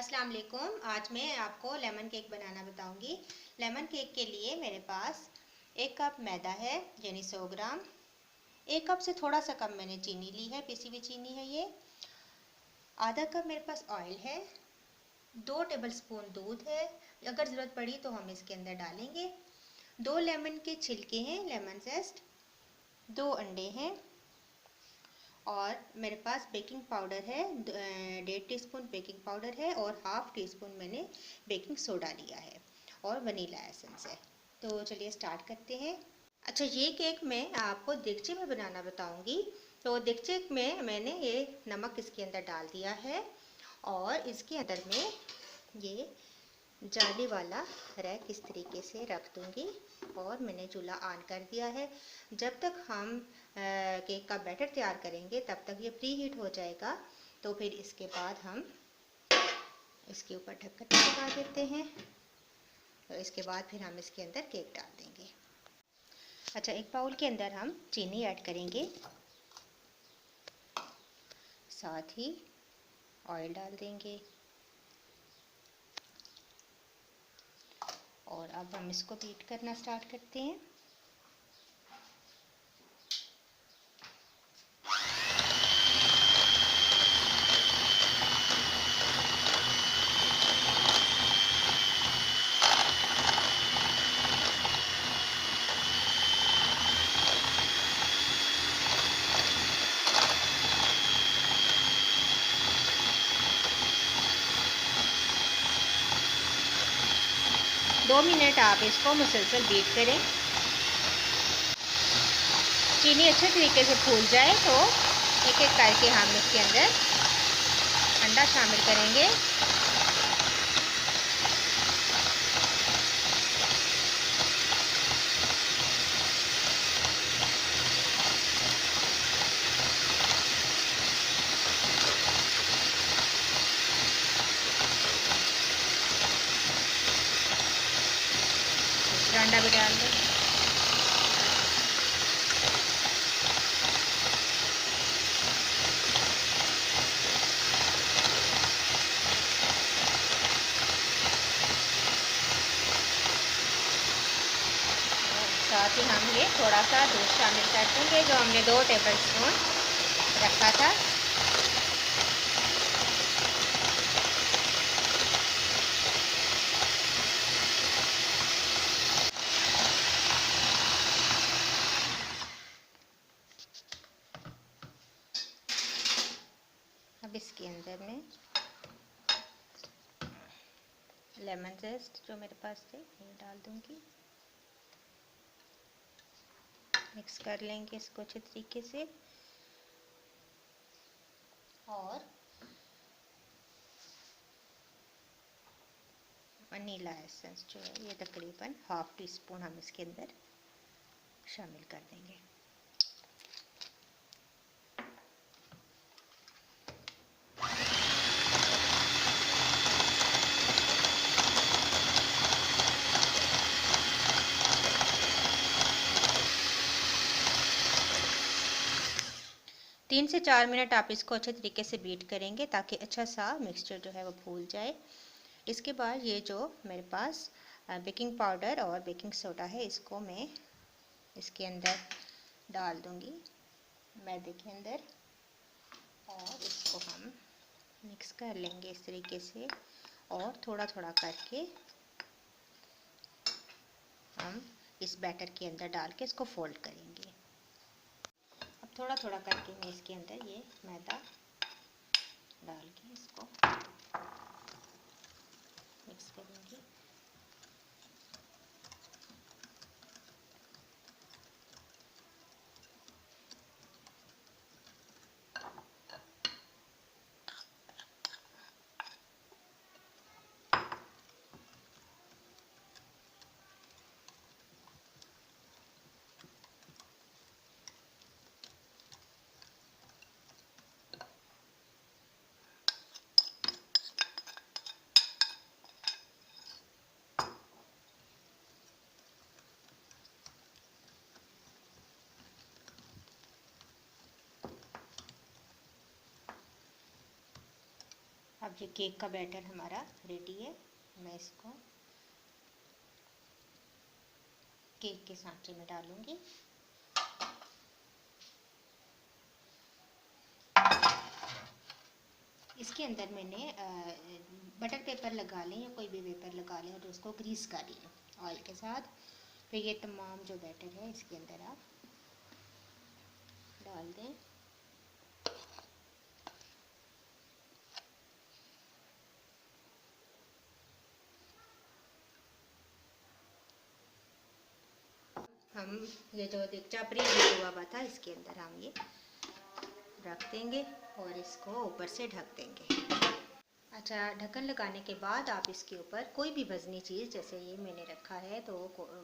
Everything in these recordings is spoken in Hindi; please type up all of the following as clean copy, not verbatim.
अस्सलाम वालेकुम। आज मैं आपको लेमन केक बनाना बताऊंगी। लेमन केक के लिए मेरे पास 1 कप मैदा है यानी 100 ग्राम। 1 कप से थोड़ा सा कम मैंने चीनी ली है, पिसी हुई चीनी है ये। आधा कप मेरे पास ऑयल है। 2 टेबलस्पून दूध है, अगर ज़रूरत पड़ी तो हम इसके अंदर डालेंगे। 2 लेमन के छिलके हैं, लेमन जेस्ट। 2 अंडे हैं और मेरे पास बेकिंग पाउडर है, 1.5 टीस्पून बेकिंग पाउडर है और हाफ टी स्पून मैंने बेकिंग सोडा लिया है और वनीला एसेंस है। तो चलिए स्टार्ट करते हैं। अच्छा, ये केक मैं आपको देगचे में बनाना बताऊंगी। तो देगचे में मैंने ये नमक इसके अंदर डाल दिया है और इसके अंदर में ये जाली वाला रैक इस तरीके से रख दूंगी और मैंने चूल्हा ऑन कर दिया है। जब तक हम केक का बैटर तैयार करेंगे तब तक ये प्री हीट हो जाएगा। तो फिर इसके बाद हम इसके ऊपर ढक्कन लगा देते हैं और इसके बाद फिर हम इसके अंदर केक डाल देंगे। अच्छा, एक बाउल के अंदर हम चीनी ऐड करेंगे, साथ ही ऑयल डाल देंगे और अब हम इसको बीट करना स्टार्ट करते हैं। दो मिनट आप इसको मुसलसल बीट करें। चीनी अच्छे तरीके से फूल जाए तो एक एक करके हम इसके अंदर अंडा शामिल करेंगे। दूसरा अंडा भी डाल दें। साथ ही हम ये थोड़ा सा दूध शामिल कर देंगे जो हमने 2 टेबलस्पून रखा था। अब इसके अंदर में लेमन जेस्ट जो मेरे पास थे ये डाल दूंगी। मिक्स कर लेंगे इसको अच्छे तरीके से और वनीला एसेंस जो है ये तकरीबन हाफ टी स्पून हम इसके अंदर शामिल कर देंगे। 3 से 4 मिनट आप इसको अच्छे तरीके से बीट करेंगे ताकि अच्छा सा मिक्सचर जो है वो फूल जाए। इसके बाद ये जो मेरे पास बेकिंग पाउडर और बेकिंग सोडा है इसको मैं इसके अंदर डाल दूंगी मैदे के अंदर और इसको हम मिक्स कर लेंगे इस तरीके से और थोड़ा थोड़ा करके हम इस बैटर के अंदर डाल के इसको फोल्ड करेंगे। अब थोड़ा थोड़ा करके मैं इसके अंदर ये मैदा डाल के इसको मिक्स करूँगी। अब ये केक का बैटर हमारा रेडी है। मैं इसको केक के सांचे में डालूंगी। इसके अंदर मैंने बटर पेपर लगा लें या कोई भी पेपर लगा लें और उसको ग्रीस कर लें ऑयल के साथ। फिर ये तमाम जो बैटर है इसके अंदर आप डाल दें। हम ये जो देगचा प्री हीट हुआ था इसके अंदर हम ये रख देंगे और इसको ऊपर से ढक देंगे। अच्छा, ढक्कन लगाने के बाद आप इसके ऊपर कोई भी वज़नी चीज़, जैसे ये मैंने रखा है तो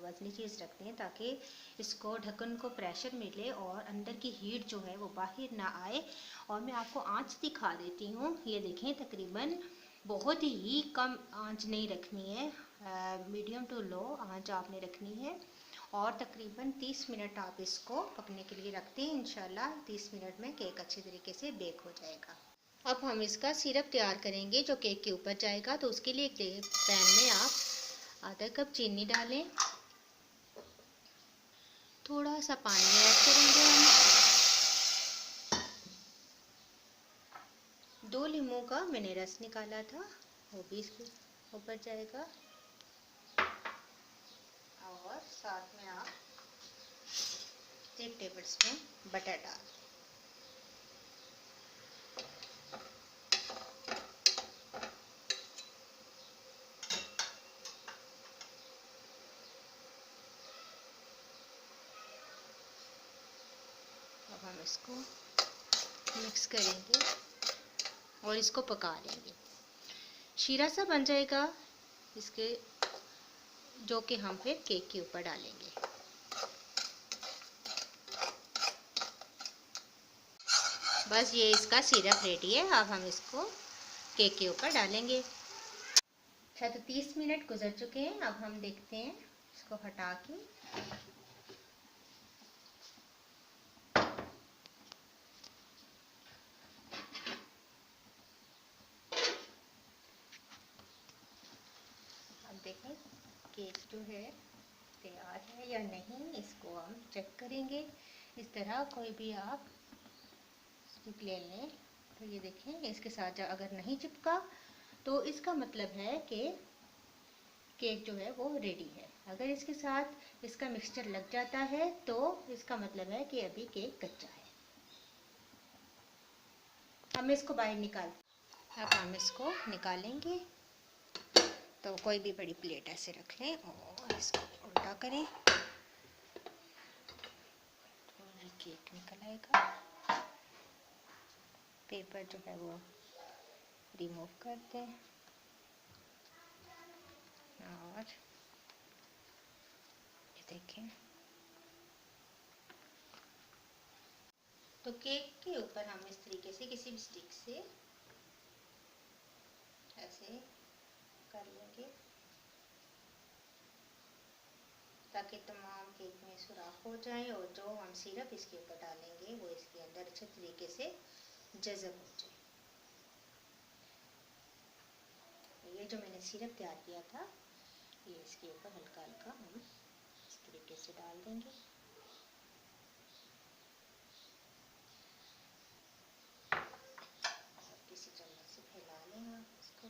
वज़नी चीज़ रख दें ताकि इसको ढक्कन को प्रेशर मिले और अंदर की हीट जो है वो बाहर ना आए। और मैं आपको आंच दिखा देती हूँ। ये देखें, तकरीबन बहुत ही कम आंच नहीं रखनी है, मीडियम टू लो आंच आपने रखनी है। और तकरीबन 30 मिनट आप इसको पकने के लिए रखते हैं। इंशाल्लाह 30 मिनट में केक अच्छे तरीके से बेक हो जाएगा। अब हम इसका सिरप तैयार करेंगे जो केक के ऊपर जाएगा। तो उसके लिए एक पैन में आप आधा कप चीनी डालें, थोड़ा सा पानी ऐड करेंगे हम। 2 नींबू का मैंने रस निकाला था, वो भी इसके ऊपर जाएगा। और साथ में आप 1 टेबल स्पून बटर डाल। अब हम इसको मिक्स करेंगे और इसको पका लेंगे। शीरा सा बन जाएगा इसके, जो कि हम फिर केक के ऊपर डालेंगे। बस ये इसका सिरप रेडी है। अब हम इसको केक के ऊपर डालेंगे। अच्छा, तो 30 मिनट गुजर चुके हैं। अब हम देखते हैं इसको हटा के। अब देखें केक जो है तैयार है या नहीं, इसको हम चेक करेंगे। इस तरह कोई भी आप स्टिक ले लें तो ये देखें इसके साथ अगर नहीं चिपका तो इसका मतलब है कि केक जो है वो रेडी है। अगर इसके साथ इसका मिक्सचर लग जाता है तो इसका मतलब है कि अभी केक कच्चा है। हम इसको बाहर निकाल, अब हम इसको निकालेंगे। तो कोई भी बड़ी प्लेट ऐसे रख लें और इसको उल्टा करें तो ये केक निकल आएगा। पेपर जो है वो रिमूव कर दें और ये देखें। तो केक के ऊपर हम इस तरीके से किसी भी स्टिक से ऐसे कर लेंगे ताकि तमाम केक में सुराख हो जाए और जो हम सिरप इसके ऊपर डालेंगे वो इसके अंदर अच्छे तरीके से जज़ब हो जाए। ये जो मैंने सिरप तैयार किया था ये इसके ऊपर हल्का हल्का हम इस तरीके से डाल देंगे। और किसी चम्मच से फैला लें आप इसको।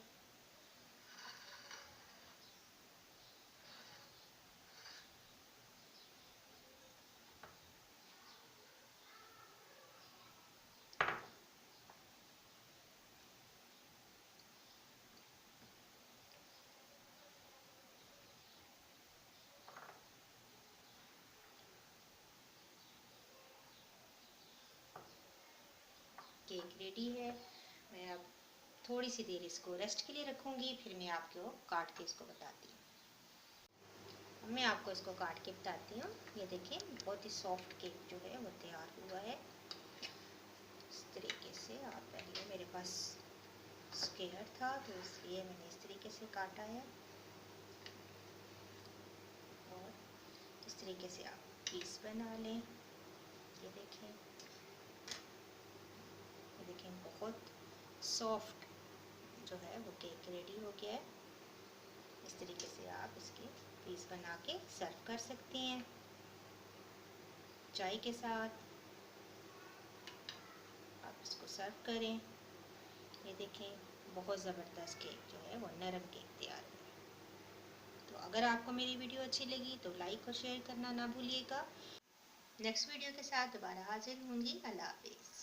केक रेडी है। मैं अब थोड़ी सी देर इसको रेस्ट के लिए रखूँगी, फिर मैं आपको काट के इसको बताती हूँ। मैं आपको इसको काट के बताती हूँ। ये देखिए बहुत ही सॉफ्ट केक जो है वो तैयार हुआ है। इस तरीके से आप पहले, मेरे पास स्क्वायर था तो इसलिए मैंने इस तरीके से काटा है और इस तरीके से आप पीस बना लें। ये देखें बहुत सॉफ्ट जो है वो केक रेडी हो गया है। इस तरीके से आप इसके पीस बना के सर्व कर सकती हैं चाय के साथ। आप इसको सर्व करें। ये देखें, बहुत ज़बरदस्त केक जो है वो नरम केक तैयार है। तो अगर आपको मेरी वीडियो अच्छी लगी तो लाइक और शेयर करना ना भूलिएगा। नेक्स्ट वीडियो के साथ दोबारा हाजिर होंगी। अल्लाह हाफिज़।